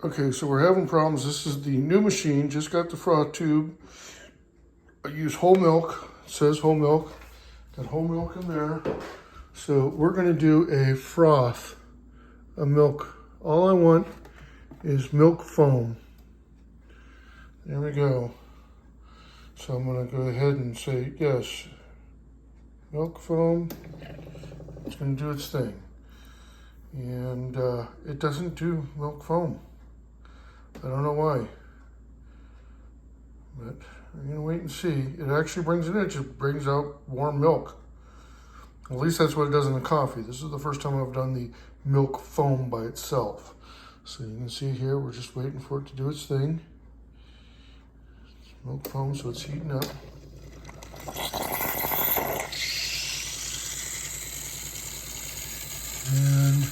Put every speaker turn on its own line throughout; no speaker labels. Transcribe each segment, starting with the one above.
Okay, so we're having problems. This is the new machine, just got the froth tube. I use whole milk, it says whole milk. Got whole milk in there. So we're gonna do a froth, a milk. All I want is milk foam. There we go. So I'm gonna go ahead and say yes. Milk foam, it's gonna do its thing. And it doesn't do milk foam. I don't know why, but I'm gonna wait and see. It actually brings it in, it just brings out warm milk. At least that's what it does in the coffee. This is the first time I've done the milk foam by itself. So you can see here, we're just waiting for it to do its thing. It's milk foam, so it's heating up. And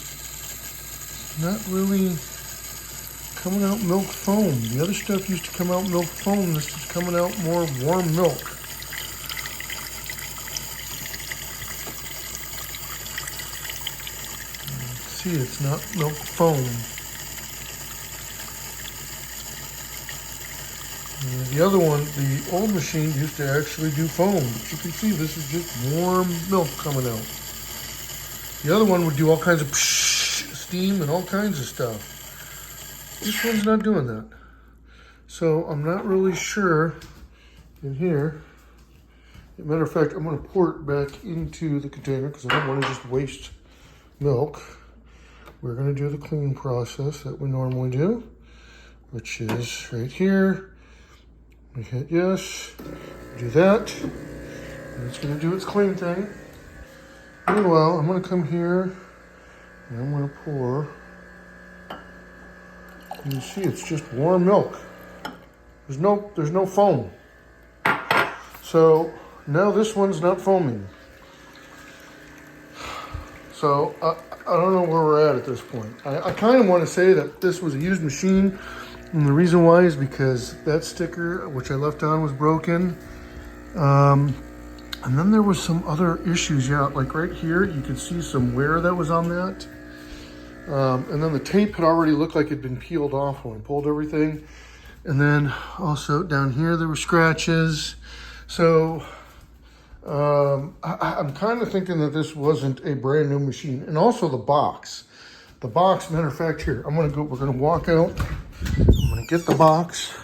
not really coming out milk foam. The other stuff used to come out milk foam. This is coming out more warm milk. See, it's not milk foam. And the other one, the old machine used to actually do foam. But you can see this is just warm milk coming out. The other one would do all kinds of steam and all kinds of stuff. This one's not doing that. So I'm not really sure in here. As a matter of fact, I'm gonna pour it back into the container because I don't wanna just waste milk. We're gonna do the clean process that we normally do, which is right here. We hit yes, do that, and it's gonna do its clean thing. Meanwhile, I'm gonna come here and I'm gonna pour. You see, it's just warm milk. There's no foam. So now this one's not foaming. So I don't know where we're at this point. I kind of want to say that this was a used machine, and the reason why is because that sticker, which I left on, was broken. And then there was some other issues, yeah, like right here, you could see some wear that was on that. And then the tape had already looked like it had been peeled off when I pulled everything. And then also down here, there were scratches. So I'm kind of thinking that this wasn't a brand new machine. And also the box. The box, matter of fact, here, we're gonna walk out. I'm gonna get the box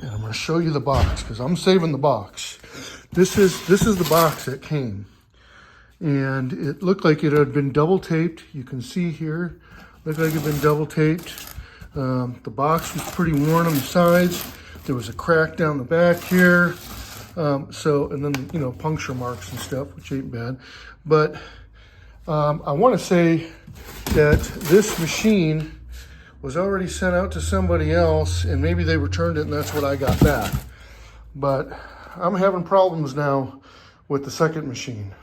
and I'm gonna show you the box because I'm saving the box. This is the box that came. And it looked like it had been double taped. You can see here, looked like it had been double taped. The box was pretty worn on the sides. There was a crack down the back here. And then, you know, puncture marks and stuff, which ain't bad. But I want to say that this machine was already sent out to somebody else, and maybe they returned it, and that's what I got back. But I'm having problems now with the second machine.